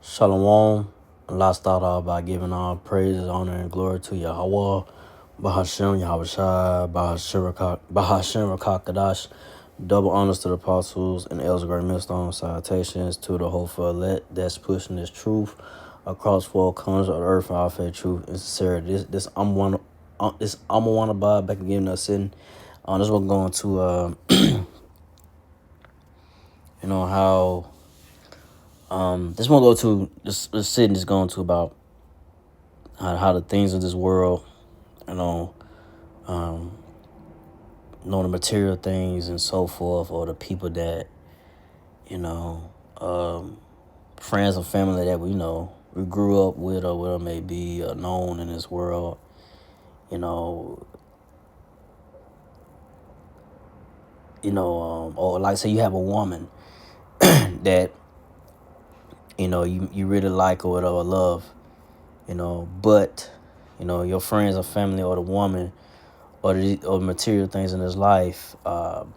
Shalom. Allah start off by giving all praises, honor, and glory to Yahweh, Bahashem, Yahawashi, Bahashem, Rakakadash. Double honors to the apostles and elders of great millstone. Salutations to the hopeful elect that's pushing this truth across four corners of the earth for our faith, truth, and sincerity. This I'm one about back again. Us sitting. This one going to how this one go to this sitting is going to about how the things of this world, you know, um, the material things and so forth, or the people that, you know, friends and family that we grew up with, or whatever may be, known in this world, you know, or like say you have a woman that you really like or whatever, love, but your friends or family or the woman or material things in his life, and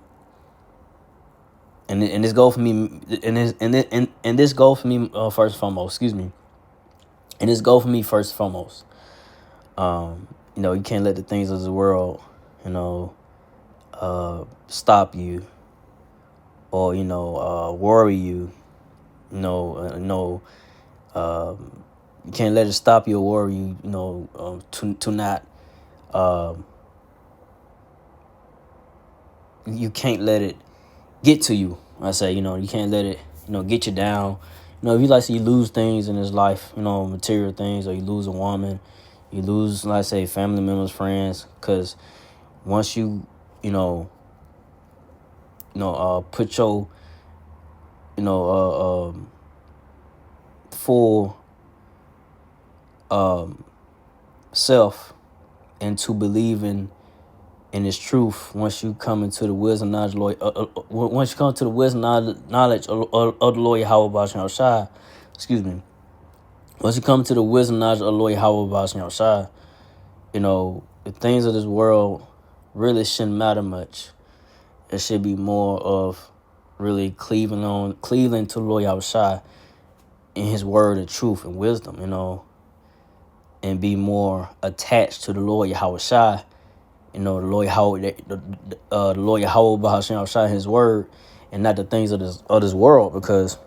this go for me, and this go for me first and foremost. Excuse me, and this go for me first and foremost. You can't let the things of the world, stop you or worry you. You can't let it stop you or worry you. To not. You can't let it get to you. I say, you can't let it, get you down. If you you lose things in this life, material things, or you lose a woman, you lose, let's say, family members, friends, because once you, put your, full self into believing in this truth, once you come into the wisdom knowledge, once you come to the wisdom knowledge of the Lord Yahawashi, excuse me. Once you come to the wisdom knowledge of the Lord Yahawashi, the things of this world really shouldn't matter much. It should be more of really cleaving to the Lord Yahawashi in His word and truth and wisdom, and be more attached to the Lord Yahawashi. The Lord Yahweh, the Lord Yahweh Bahashem His word, and not the things of this world, because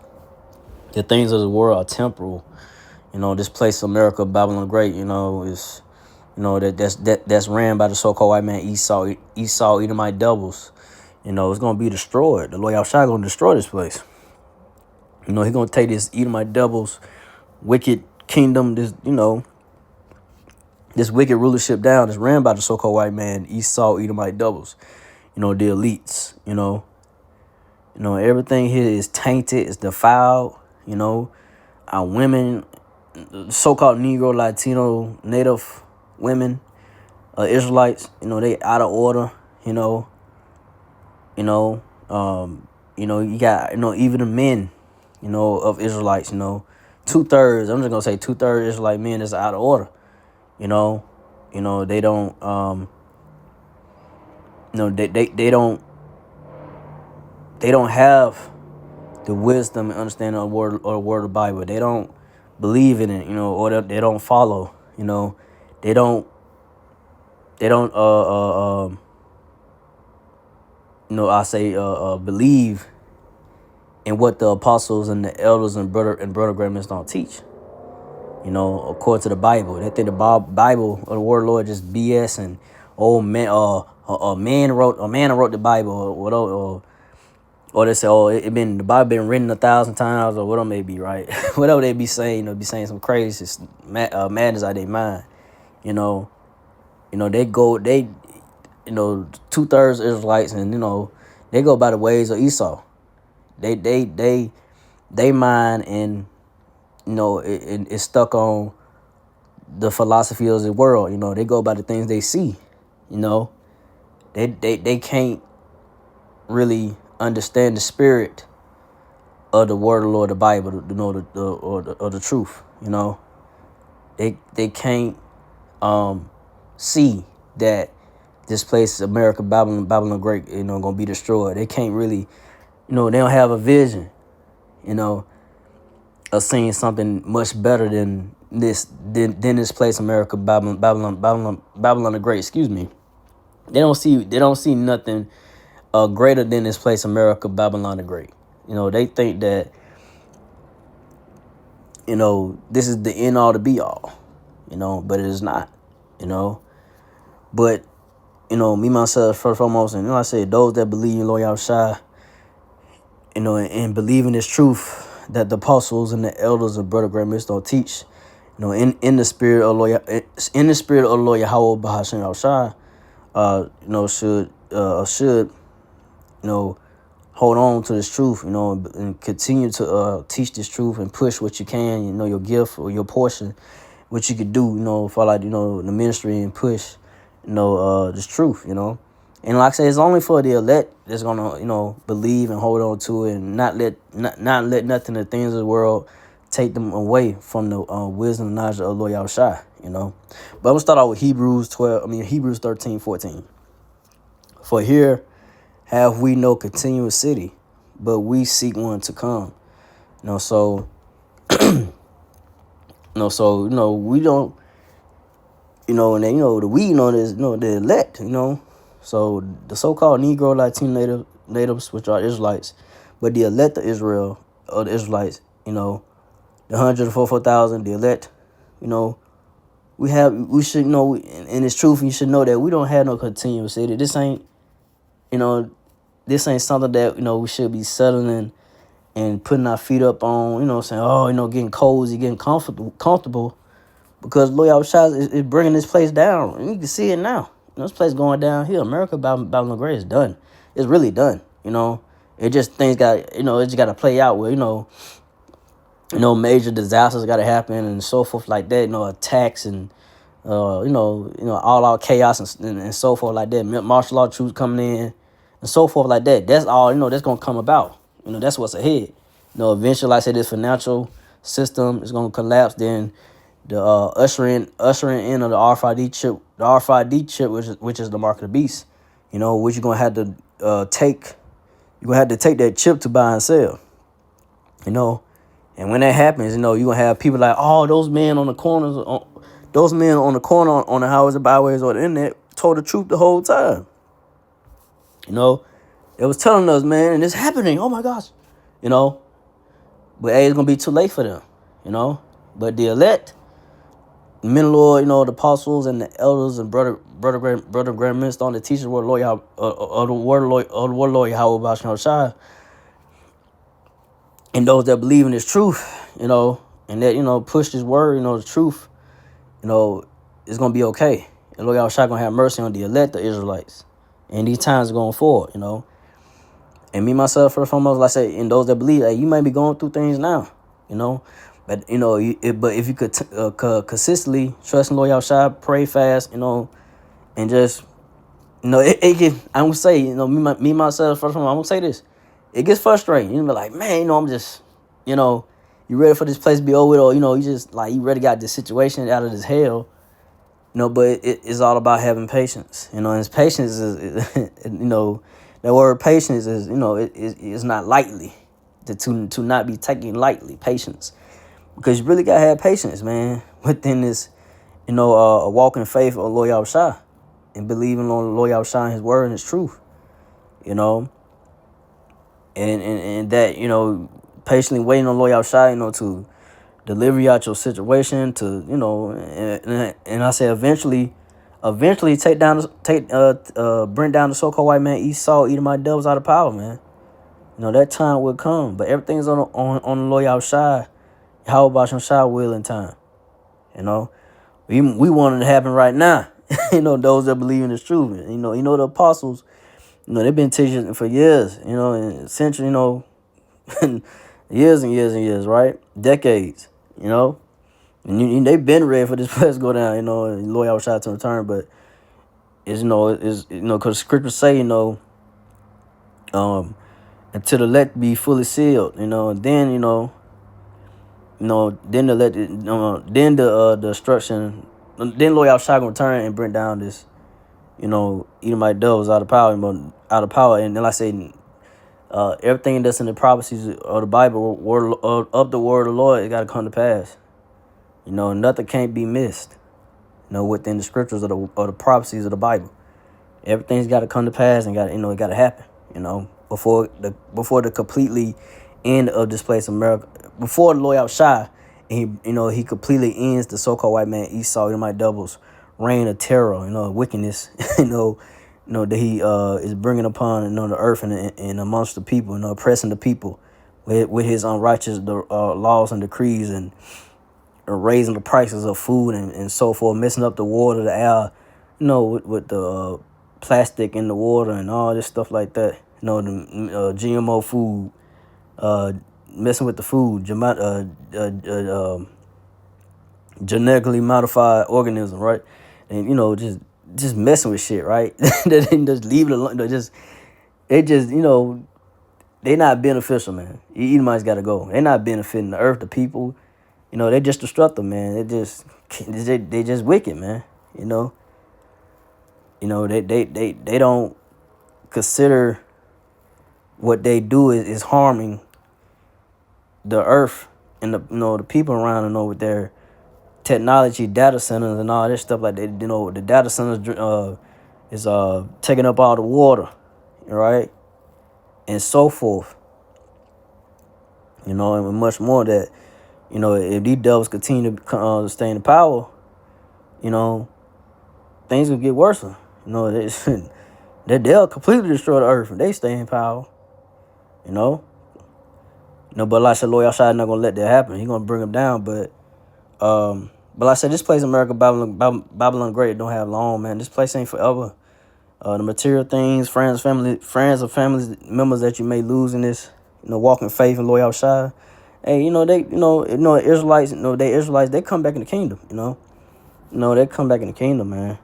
the things of the world are temporal. This place, America, Babylon the Great, is that's ran by the so-called white man Esau, Edomite devils. It's gonna be destroyed. The Lord Yahweh gonna destroy this place. He's gonna take this Edomite devils, wicked kingdom, this wicked rulership down that's ran by the so-called white man, Esau, Edomite doubles, the elites, everything here is tainted, it's defiled, our women, so-called Negro, Latino, Native women, Israelites, they out of order, you got, even the men, of Israelites, 2/3, I'm just gonna say 2/3 Israelite men is out of order. They don't they don't have the wisdom and understanding of the word of the Bible. They don't believe in it, or they don't follow, they don't believe in what the apostles and the elders and brother grandmas don't teach. According to the Bible, they think the Bible or the word of the Lord just BS, and a man wrote the Bible, or whatever, or they say, the Bible been written 1,000 times, or whatever may be, right? Whatever they be saying, be saying some crazy madness out of their mind. They go 2/3 Israelites, and they go by the ways of Esau. They mind, and it's stuck on the philosophy of the world. They go by the things they see. They can't really understand the spirit of the word of the Lord, the Bible, the truth. They can't see that this place, America, Babylon the Great, gonna be destroyed. They can't really, they don't have a vision. seeing something much better than this place, America, Babylon the Great. Excuse me. They don't see nothing greater than this place, America, Babylon the Great. They think that this is the end all to be all. But it is not. But me myself first and foremost, and I say those that believe in Lord Yahawashi, and believe in this truth that the apostles and the elders of Brother Grand Mist don't teach. In the spirit of Lord, Yahweh Bahashem Yahawashi, should hold on to this truth, and continue to teach this truth and push what you can, your gift or your portion, what you could do, for like, the ministry and push, this truth, And like I say, it's only for the elect that's gonna, believe and hold on to it and not let nothing, the things of the world, take them away from the wisdom and knowledge of Lord Yahawashi, But I'm gonna start out with Hebrews 13:14. For here have we no continuous city, but we seek one to come. So we don't, and then, the we, is, the elect, So the so-called Negro, Latino natives, which are Israelites, but the elect of Israel, or the Israelites, the 144,000, the elect, we should know, and it's truth, you should know that we don't have no continuous city. This ain't something that, we should be settling and putting our feet up on, saying, getting cozy, getting comfortable, because Lord Yahawashi is bringing this place down. And you can see it now. This place going down here. America, Babylon the Great is done. It's really done. It just, things got, it just got to play out where, major disasters got to happen and so forth like that, attacks and, all out chaos and so forth like that. Martial law troops coming in and so forth like that. That's all, that's going to come about. That's what's ahead. Eventually, like I said, this financial system is going to collapse. Then the ushering in of the RFID chip, which is the mark of the beast, which you're going to have to take. You're going to have to take that chip to buy and sell, And when that happens, you're going to have people like, oh, those men on the corners, on the highways and byways or the internet told the truth the whole time. It was telling us, man, and it's happening. Oh my gosh, But hey, it's gonna be too late for them, But the elect, the men of the Lord, the apostles and the elders and brother grand minister on the teachers word Lord Lord Yahweh Bashar, and those that believe in this truth, and that push this word, the truth, it's gonna be okay. And Lord Yahweh gonna have mercy on the elect, the Israelites, and these times are going forward, And me myself, first and foremost, like I say, and those that believe, you might be going through things now, But but if you could consistently trust in Lord Yahawashi, pray fast, and just, it get. I would say, me myself, first of all, I'm gonna say this. It gets frustrating. Be like, man, I'm just, you ready for this place to be over with, or you just like you ready got this situation out of this hell, But it's all about having patience, And his patience is, that word patience is, it's not lightly, to not be taken lightly. Patience. Because you really got to have patience, man, within this, a walk in faith of Lord Yahawashi and believing on Lord Yahawashi and his word and his truth, and that, patiently waiting on Lord Yahawashi, to deliver you out your situation, to, and I say eventually bring down the so-called white man, Esau, Edomite devils out of power, man. That time will come, but everything's on the Lord Yahawashi. How about some shy will in time? We want it to happen right now. Those that believe in this truth. The apostles, they've been teaching for years, and centuries, years and years and years, right? Decades, And they've been ready for this place to go down, and Lord Yahawashi to return, but it's, because scriptures say, until the elect be fully sealed, and then, then the destruction, then Lord Yahawashi gonna return and bring down this, Edomite devils out of power, and then like I say, Everything that's in the prophecies of the Bible, word of the word of the Lord, it got to come to pass. Nothing can't be missed. Within the scriptures of the prophecies of the Bible, everything's got to come to pass and it got to happen. Before the completely end of this place, America, before the Lord Yahawashi, and he completely ends the so-called white man Esau, Edomite doubles reign of terror, wickedness, that he is bringing upon the earth and amongst the people, oppressing the people with his unrighteous laws and decrees and raising the prices of food and so forth, messing up the water, the air, with the plastic in the water and all this stuff like that. The GMO food, messing with the food, genetically modified organism, right? And just messing with shit, right? They didn't just leave it alone. They not beneficial, man. Edomites got to go. They're not benefiting the earth, the people. They just destructive, man. They just wicked, man. They don't consider what they do is harming the earth and the people around with their technology, data centers and all this stuff like that. The data centers is taking up all the water, right, and so forth. And much more that if these devils continue to stay in power, things will get worse. They'll completely destroy the earth if they stay in power. But like I said, Lord Yahawashi not gonna let that happen. He's gonna bring them down. But like I said, this place, America, Babylon Great, don't have long, man. This place ain't forever. The material things, friends and family members that you may lose in this, walking faith in Lord Yahawashi. Hey, Israelites, they Israelites, they come back in the kingdom, they come back in the kingdom, man,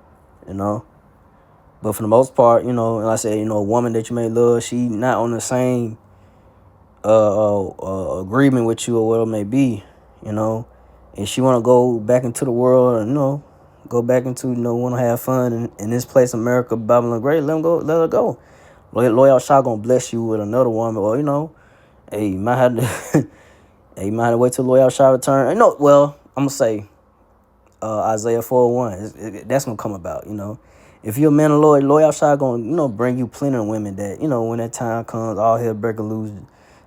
But for the most part, and like I said, a woman that you may love, she not on the same agreement with you or what it may be, and she want to go back into the world and, go back into, want to have fun in this place, America, Babylon Great, let her go. Lord Yahawashi gonna bless you with another woman, or, hey, you might have to, hey, you might have to wait till Lord Yahawashi return. Well, I'm gonna say, Isaiah 4:1, that's gonna come about, If you're a man of Lord Yahawashi gonna, bring you plenty of women that, when that time comes, all hell breaking loose,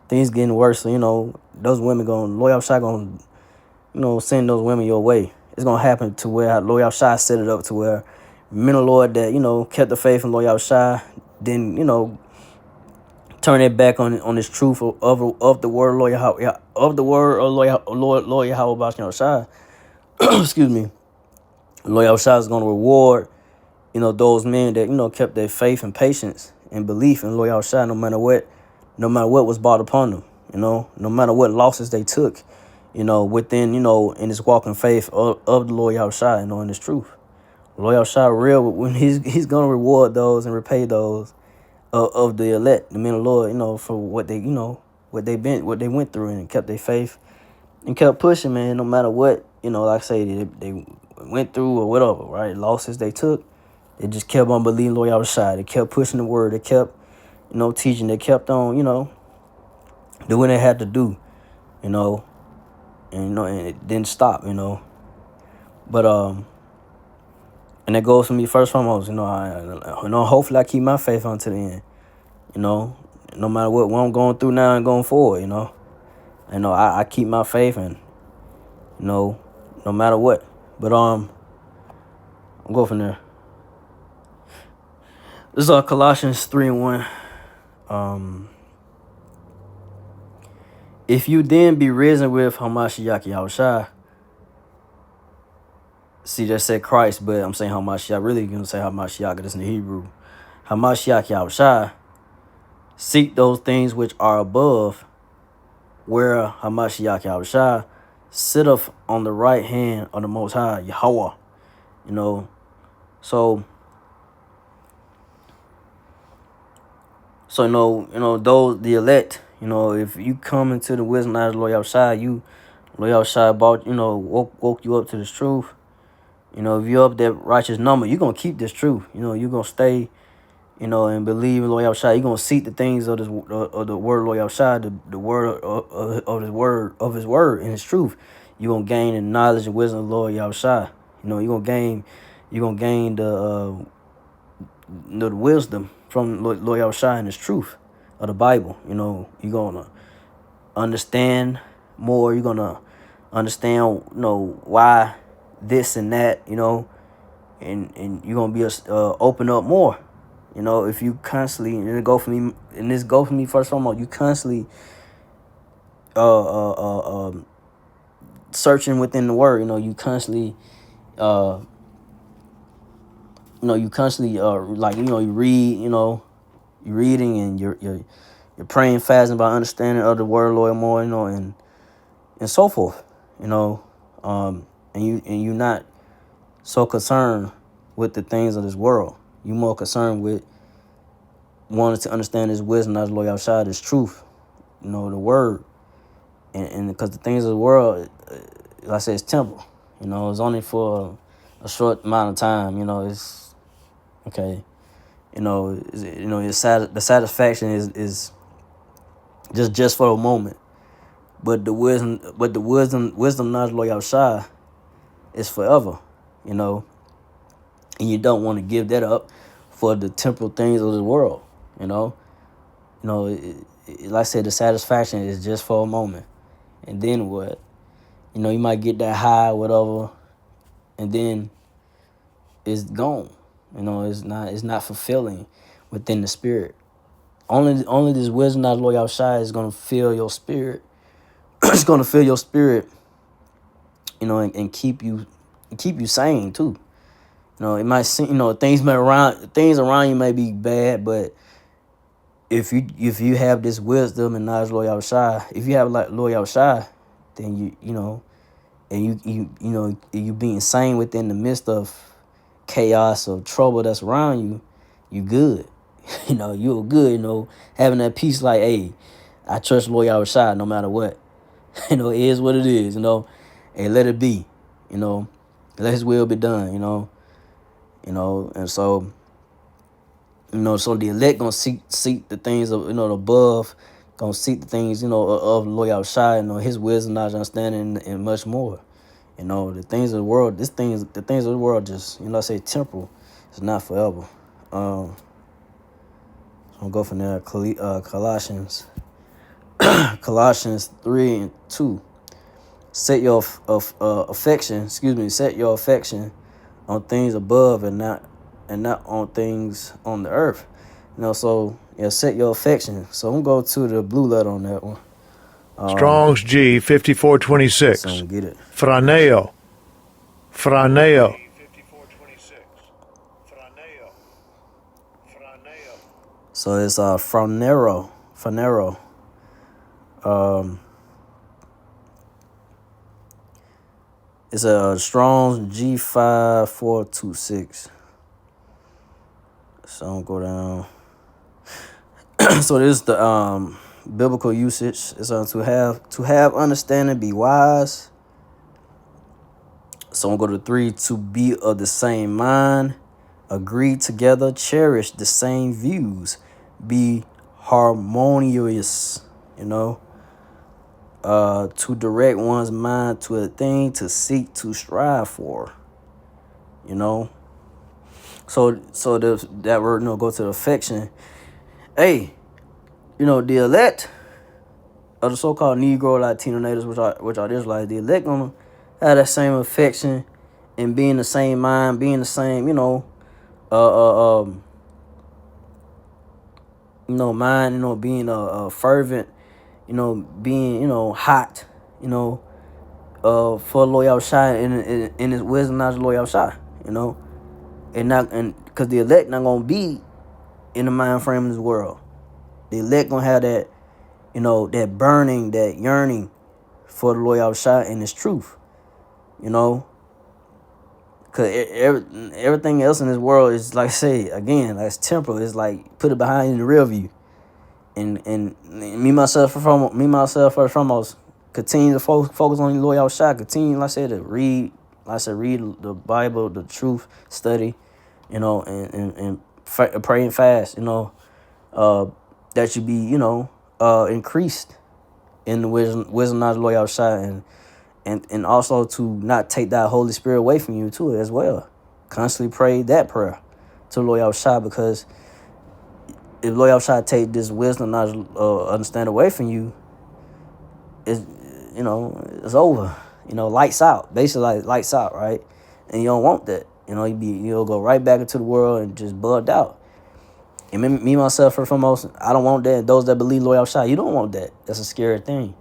things getting worse. So, those women Lord Yahawashi gonna, send those women your way. It's gonna happen to where Lord Yahawashi set it up to where men of Lord that, kept the faith in Lord Yahawashi, then, turn it back on this truth of the word Lord Yahweh, of the word of Lord Yahawashi. Excuse me. Lord Yahawashi is gonna reward those men that, kept their faith and patience and belief in Lord Yahawashi, no matter what was brought upon them, no matter what losses they took, within, in this walking faith of the Lord Yahawashi, in this truth. Lord Yahawashi real, when he's going to reward those and repay those of the elect, the men of the Lord, for what they, what they went through and kept their faith and kept pushing, man, no matter what, like I say, they went through or whatever, right? Losses they took. They just kept on believing Lord Yahawashi. They kept pushing the word. They kept, teaching. They kept on, doing what they had to do, and and it didn't stop, But and it goes for me first and foremost, hopefully I keep my faith unto the end, no matter what I'm going through now and going forward, I keep my faith and, no matter what. But I'll go from there. This is Colossians 3:1. If you then be risen with Hamashiach Yahawashi, see, that said Christ, but I'm saying Hamashiach, really going to say Hamashiach, it's in the Hebrew. Hamashiach Yahawashi, seek those things which are above, where Hamashiach Yahawashi sitteth on the right hand of the Most High, Yahweh. So those, the elect, if you come into the wisdom knowledge of Lord Yahawashi, Lord Yahawashi brought, woke you up to this truth. If you're up that righteous number, you're going to keep this truth. You're going to stay, and believe in Lord Yahawashi, you're gonna seek the things of the word of Lord Yahawashi, the word of his word and his truth. You're gonna gain the knowledge and wisdom of Lord Yahawashi. You're gonna gain the wisdom from Lord Yahawashi and his truth of the Bible. You're gonna understand more. You're gonna understand, why this and that, and you're gonna be open up more. If you constantly, and this go for me first of all, you constantly searching within the word. You constantly like, you read, you're reading, and you're praying, fasting about understanding of the word, Lord, more, and so forth, and you're not so concerned with the things of this world. You're more concerned with wanting to understand His wisdom, as Lord outside His truth, the word, and because the things of the world, like I said, it's temporal. It's only for a short amount of time. It's okay. The satisfaction is just for a moment, but the wisdom, knowledge, Lord outside is forever. And you don't want to give that up for the temporal things of the world. Like I said, the satisfaction is just for a moment, and then what? You might get that high, whatever, and then it's gone. It's not fulfilling within the spirit. Only this wisdom, knowledge, Lord outside is gonna fill your spirit. It's gonna fill your spirit, and keep you sane too. It might seem, things around you may be bad, but if you have this wisdom and knowledge, Lord Yahawashi, if you have like Lord Yahawashi, then and you being sane within the midst of chaos or trouble that's around you, you good. You're good. Having that peace, like, hey, I trust Lord Yahawashi no matter what. It is what it is. And let it be. Let His will be done. And so. So the elect gonna seek the things of above, gonna seek the things of Lord Yahawashi, His wisdom, knowledge, understanding, and much more. The things of the world, the things of the world, just I say temporal. It's not forever. So I'll go from there. Colossians, Colossians 3:2. Set your affection. Set your affection on things above and not on things on the earth. So set your affection. So I'm gonna go to the blue letter on that one. Strong's G 5426. So I'm gonna get it. Franeo. So it's Franero. It's a Strong's G5426. So I'm gonna go down. So this is the biblical usage. It's to have understanding, be wise. So I'm gonna go to 3. To be of the same mind, agree together, cherish the same views, be harmonious. To direct one's mind to a thing, to seek, to strive for. So that word, go to the affection. Hey, the elect of the so-called Negro, Latino natives, which are Israelites, the elect gonna have that same affection and be in the same mind, being the same, mind, being fervent, being, hot, for Lord Yahawashi in His wisdom, knowledge, Lord Yahawashi, and because the elect not gonna be in the mind frame of this world. The elect gonna have that, that burning, that yearning for the Lord Yahawashi and His truth, because everything else in this world is, like I say again, like, it's temporal. It's like put it behind in the rear view, and me myself first and foremost, continue to focus on the Lord Yahawashi. Continue, like I said, to read. Like I said, read the Bible, the truth, study, and pray and fast, that you be, increased in the wisdom knowledge, Lord Yahawashi, and also to not take that Holy Spirit away from you too as well. Constantly pray that prayer to Lord Yahawashi, because if Lord Yahawashi take this wisdom, knowledge, understand away from you, it's it's over. Lights out. Basically, like lights out, right? And you don't want that. You'll go right back into the world and just bugged out. And me myself, first and foremost, I don't want that. Those that believe Lord Yahawashi, you don't want that. That's a scary thing.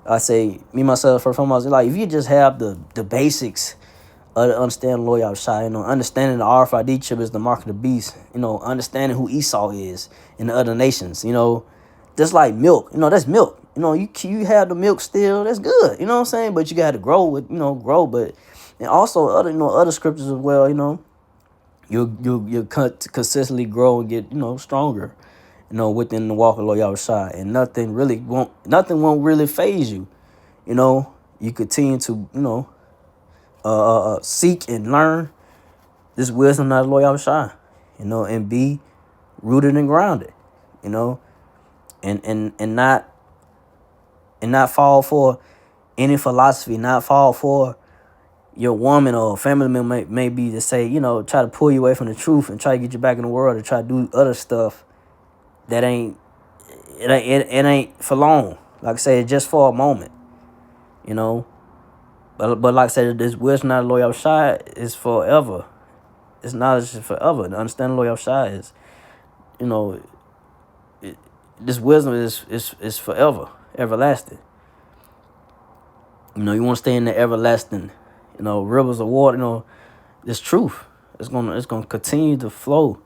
I say, me myself, first and foremost, like if you just have the basics of the understanding Lord Yahawashi, understanding the RFID chip is the mark of the beast, understanding who Esau is in the other nations, just like milk, that's milk. You have the milk still, that's good, you know what I'm saying? But you got to grow, but and also other scriptures as well, you'll consistently grow and get, stronger, within the walk of Lord Yahawashi, and nothing won't really phase you. You continue to, seek and learn this wisdom of Lord Yahawashi, and be rooted and grounded, and not fall for any philosophy, not fall for your woman or family member may be to say, try to pull you away from the truth and try to get you back in the world or try to do other stuff that ain't for long. Like I said, just for a moment, But like I said, this wisdom not Lord Yahawashi is forever. It's knowledge is forever. The understanding Lord Yahawashi is, this wisdom is forever, everlasting. You want to stay in the everlasting, rivers of water. This truth. It's gonna continue to flow.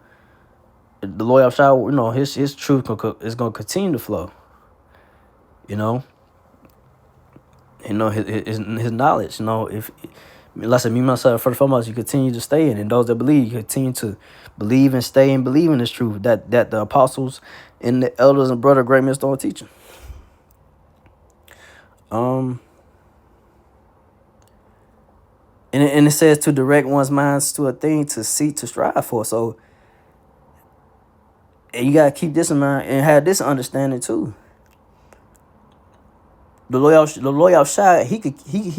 The Lord Yahawashi, his truth is gonna continue to flow. His knowledge. If like I said, me myself, first and foremost, you continue to stay in, and those that believe, you continue to believe and stay and believe in this truth that the apostles and the elders and brother great men are teaching. And it says to direct one's minds to a thing to seek to strive for. So, and you gotta keep this in mind and have this understanding too. The Lord Yahawashi, he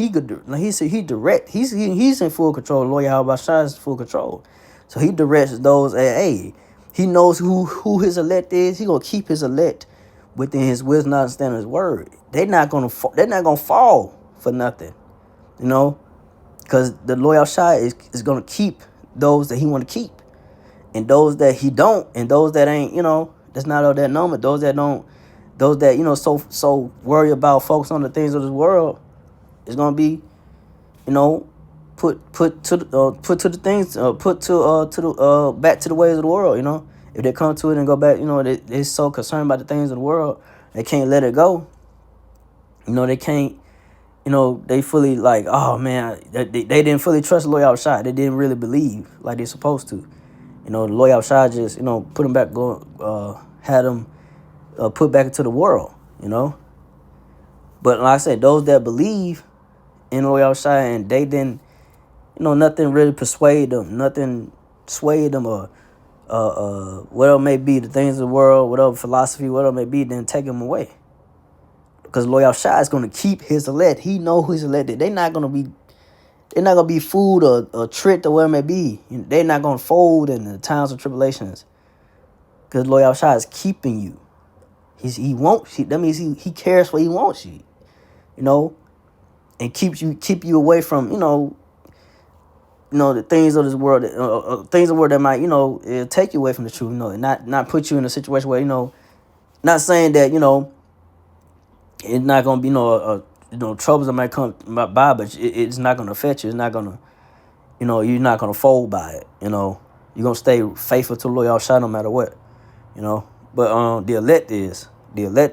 could like he said he direct. He's in full control. The Lord Yahawashi is in full control. So he directs those. Hey, he knows who his elect is. He gonna keep his elect within his wisdom, understanding his word. They're not gonna fall for nothing, because the Lord Yahawashi is gonna keep those that he want to keep, and those that he don't, and those that ain't, that's not of that number. Those that don't. Those that so worry about focus on the things of this world is gonna be, put to the things put to the back to the ways of the world. If they come to it and go back, they're so concerned about the things of the world, they can't let it go. They can't. They fully like, oh man, they didn't fully trust the Lord Yahawashi. They didn't really believe like they're supposed to. The Lord Yahawashi just put them back, had them. Put back into the world, But like I said, those that believe in Lord Yahawashi and they didn't, nothing really persuade them, nothing swayed them, or whatever may be, the things of the world, whatever philosophy, whatever may be, then take them away. Because Lord Yahawashi is going to keep his elect. He knows who his elect is. They're not going to be fooled or tricked or whatever it may be. They're not going to fold in the times of tribulations. Because Lord Yahawashi is keeping you. He wants you. That means he cares for you. He wants you, and keep you away from the things of this world, things of the world that might it'll take you away from the truth, and not put you in a situation where not saying that it's not gonna be troubles that might come by, but it's not gonna affect you. It's not gonna you're not gonna fold by it. You're gonna stay faithful to the Lord Yahawashi no matter what. But the elect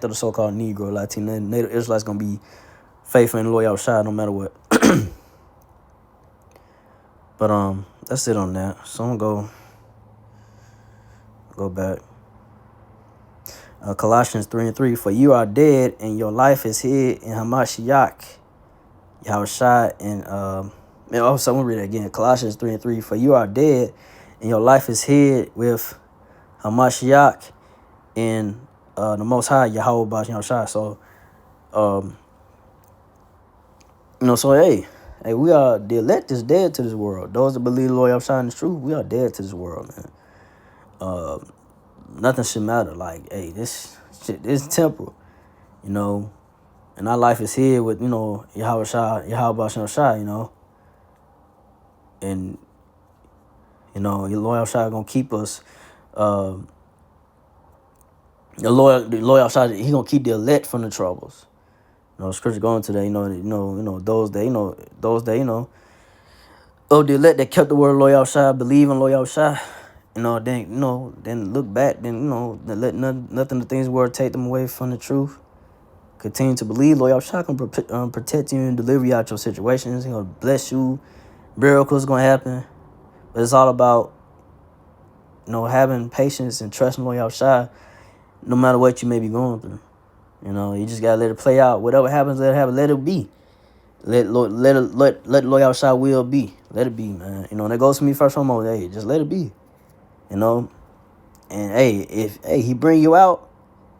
of the so-called Negro, Latino, Native Israelites gonna be faithful in the Lord Yahawashi no matter what. But that's it on that. So I'm gonna go back. Colossians 3:3. For you are dead, and your life is hid in Hamashiach, Yahawashi, and so I'm gonna read it again. Colossians 3:3. For you are dead, and your life is hid with Hamashiach and the Most High, Yahawashi. So, so hey, we are the elect is dead to this world. Those that believe the Lord Yahawashi in the truth, we are dead to this world, man. Nothing should matter. Like, hey, this shit, this temporal, and our life is here with, Yahawashi, and, your loyal shot gonna keep us, the loyal shot, he gonna keep the elect from the troubles. Scripture going today, those of the elect that kept the word loyal shot, believe in loyal shot, then look back, then, let nothing the things word take them away from the truth. Continue to believe. Lord Yahawashi can protect you and deliver you out your situations. He's going to bless you. Miracles going to happen. But it's all about, having patience and trusting Lord Yahawashi no matter what you may be going through. You just got to let it play out. Whatever happens, let it happen. Let it be. Let Lord Yahawashi will be. Let it be, man. That goes to me first and foremost. Hey, just let it be. And hey, if he bring you out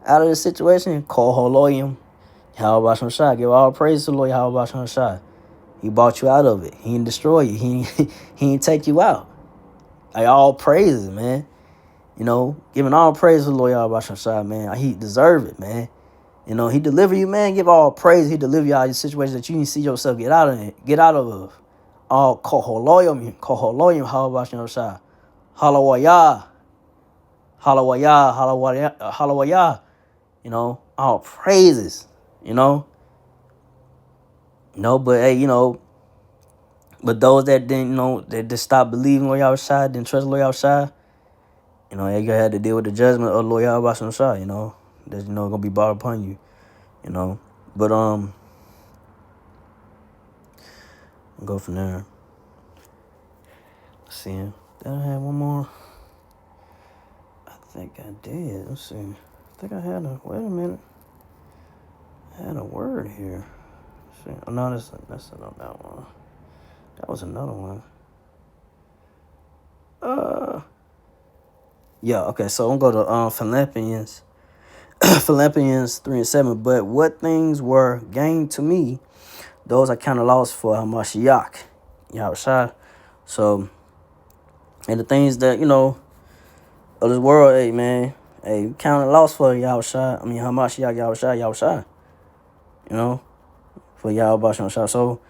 of this situation, call Holoyim. Yahawashi, give all praise to the Lord Yahawashi. He brought you out of it. He didn't destroy you. He didn't take you out. Like, all praises, man. Giving all praise to the Lord Yahawashi, man. He deserve it, man. He deliver you, man. Give all praise. He deliver you out of your situations that you didn't see yourself get out of it. Get out of. All koholoyim, Yahawashi. Halawaya. Halawaya. Halawaya. All praises. But hey, but those that didn't, that just stopped believing Lord Yahawashi, didn't trust Lord Yahawashi, you gonna have to deal with the judgment of Lord Yahawashi, that's gonna be brought upon you, But go from there. Let's see. Did I have one more? I think I did. Let's see. I think I had wait a minute. I had a word here. Let's see. Oh no, that's not that one. That was another one. Yeah, okay, so I'm going to go to Philippians. Philippians 3:7. But what things were gained to me, those I kind of lost for Hamashiach, Yahawashi. So, and the things that, of this world, hey, man, hey, count of lost for Yahawashi. I mean, Hamashiach, Yahawashi. For Yahawashi. So,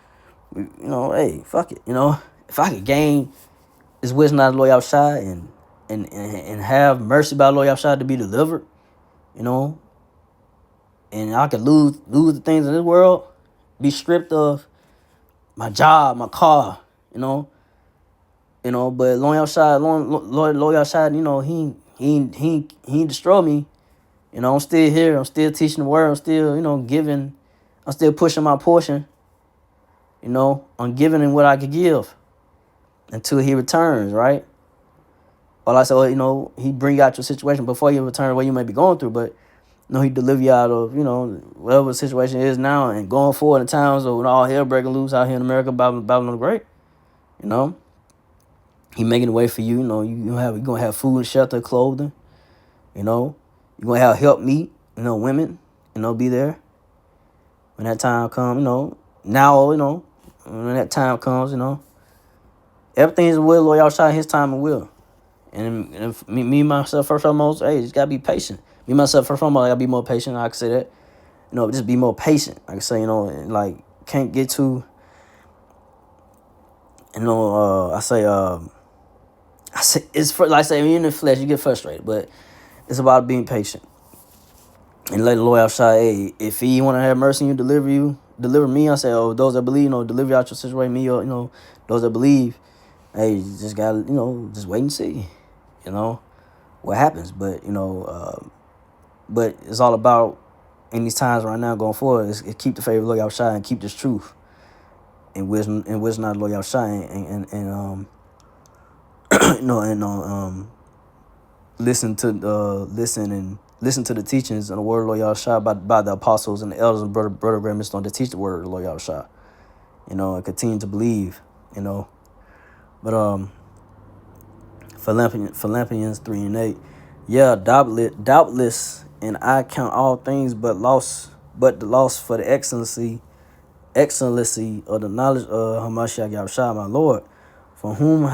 hey, fuck it. If I could gain this wisdom out of Lord Yahawashi and have mercy by Lord Yahawashi to be delivered, and I could lose the things in this world, be stripped of my job, my car, but Lord Yahawashi, he ain't destroy me. I'm still here. I'm still teaching the word. I'm still, giving. I'm still pushing my portion. I'm giving him what I could give until he returns, right? Well, I said, he bring you out your situation before you return what you may be going through, but he deliver you out of, whatever the situation is now and going forward in times of when all hell breaking loose out here in America, Babylon the Great. He making a way for you. You're gonna have food, shelter, clothing. You're gonna have help meet. Women. Be there when that time comes. Now. When that time comes. Everything is will. Lord Yahawashi, His time and will. And if me myself first and foremost, hey, just gotta be patient. Me myself first and foremost, I gotta be more patient. I can say that. Just be more patient. I can say, and like can't get too. I say it's for, like I say, when you're in the flesh, you get frustrated, but it's about being patient and let the Lord Yahawashi, hey, if He want to have mercy on you, deliver me. I say, those that believe, deliver you out your situation. Me, or those that believe, hey, you just gotta, just wait and see, what happens. But but it's all about in these times right now going forward is keep the favor of Lord Yahawashi and keep this truth and wisdom out of Lord Yahawashi and listen to the teachings and the word of Lord Yahawashi by the apostles and the elders and brother Graham to teach the word of Lord Yahawashi, and continue to believe, but Philippians 3:8. Yeah, doubtless, and I count all things but the loss for the excellency of the knowledge of Hamashiach Yahawashi, my Lord, for whom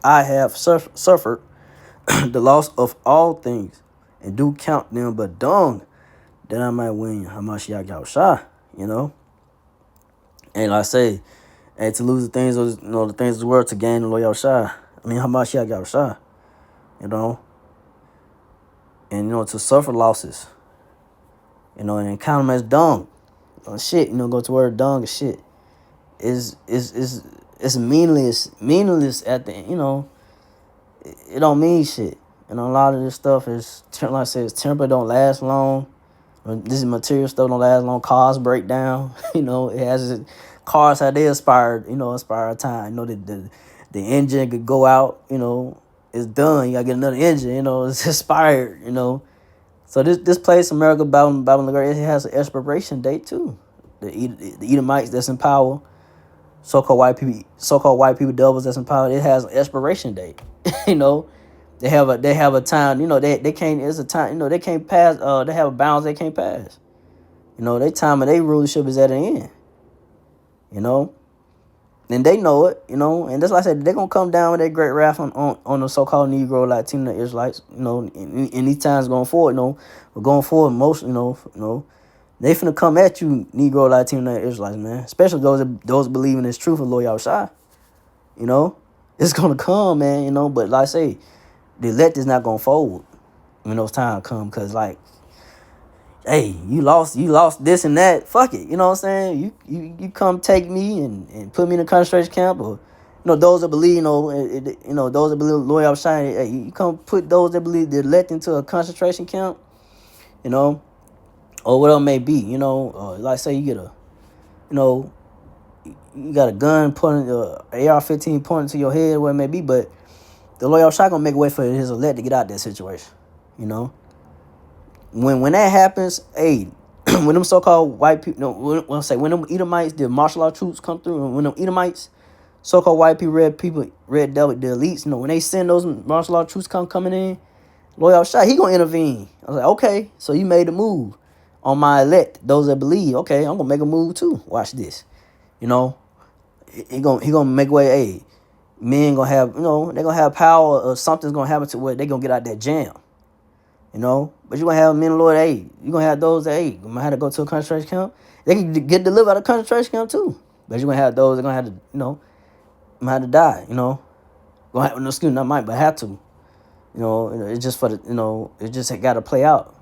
I have suffered the loss of all things, and do count them but dung, that I might win Hamashiach Yahawashi, And like I say, and to lose the things the things of the world to gain the Lord Yahawashi. Hamashiach Yahawashi, and to suffer losses, and count them as dung. Shit, go to word dung and shit. It's meaningless at the end, it don't mean shit. A lot of this stuff is, like I said, it's temporary, don't last long. This material stuff don't last long. Cars break down. It has cars how they aspire time. The engine could go out. It's done. You gotta get another engine. It's expired. So this place, America, Babylon the Great, it has an expiration date too. The Edomites that's in power, so-called white people devils that's in power, it has an expiration date. They have a time. They can't. It's a time. They can't pass. They have a bounds they can't pass. Their time of their rulership is at an end. And they know it. And that's like I said, they're gonna come down with their great wrath on the so-called Negro, Latino Israelites. In these times going forward. But going forward, most they finna come at you, Negro, Latino Israelites, man. Especially those believing this truth of Lord Yahawashi. It's gonna come, man. But like I say, the elect is not gonna fold when those times come, because hey, you lost this and that. Fuck it, you know what I'm saying? You come take me and put me in a concentration camp, or those that believe, those that believe Lord Yahawashi, hey, you come put those that believe the elect into a concentration camp, or whatever it may be, like I say, you get you got a gun pointing, AR-15 pointing to your head, whatever it may be, but the Lord Yahawashi gonna make a way for his elect to get out of that situation. When that happens, hey, when them so-called white people, when them Edomites, the martial law troops come through, and when them Edomites, so-called white people, red devil, the elites, when they send those martial law troops coming in, Lord Yahawashi, he gonna intervene. I was like, okay, so you made a move on my elect, those that believe. Okay, I'm gonna make a move too. Watch this. He gonna make way. Hey, men gonna have, they're gonna have power, or something's gonna happen to where they gonna get out that jam. But you're gonna have men, Lord, hey, you're gonna have those that, hey, you might have to go to a concentration camp. They can get delivered out of concentration camp too. But you're gonna have those that gonna have to, might have to die, Gonna have, excuse me, not might, but have to. It's just for the, it just gotta play out.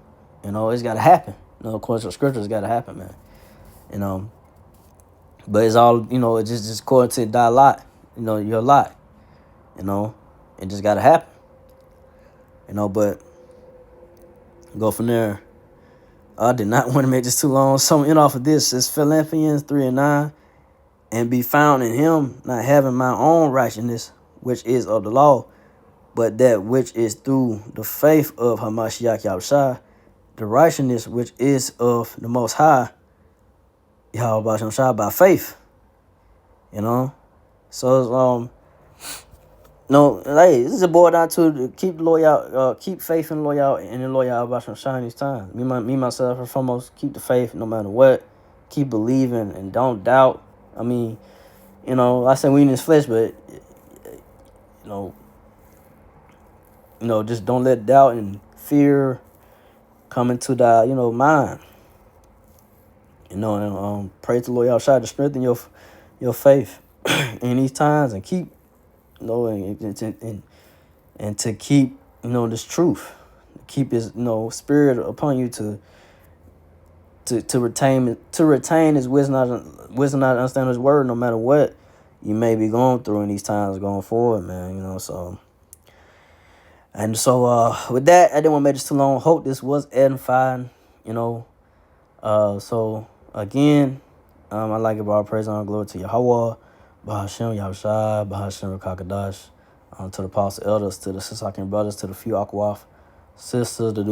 It's gotta happen. Of course, the scriptures gotta happen, man. But it's all, it's just according to thy lot, your lot. It just gotta happen. But go from there. I did not want to make this too long. So I'm in off of this. It's Philippians 3:9. And be found in him, not having my own righteousness, which is of the law, but that which is through the faith of Hamashiach Yahawashi, the righteousness which is of the Most High, Yahawashi, by faith. So hey, this is a boy down to keep loyal, keep faith and loyal and the loyal about some shine these times. Me myself, and foremost, keep the faith no matter what. Keep believing and don't doubt. I say we in this flesh, but just don't let doubt and fear come into thy, mind. And pray to the Lord Yahawashi to strengthen your faith in these times, and keep, and to keep, this truth, keep his, spirit upon you to retain his wisdom, not understand his word, no matter what you may be going through in these times going forward, man. So with that, I didn't want to make this too long. Hope this was edifying, So again, I'd like to give all praise and glory to Yahweh, Bahashem Yahawashi, Bahashem Rakakadash, to the apostle elders, to the Sisakin brothers, to the few Akwaf sisters, the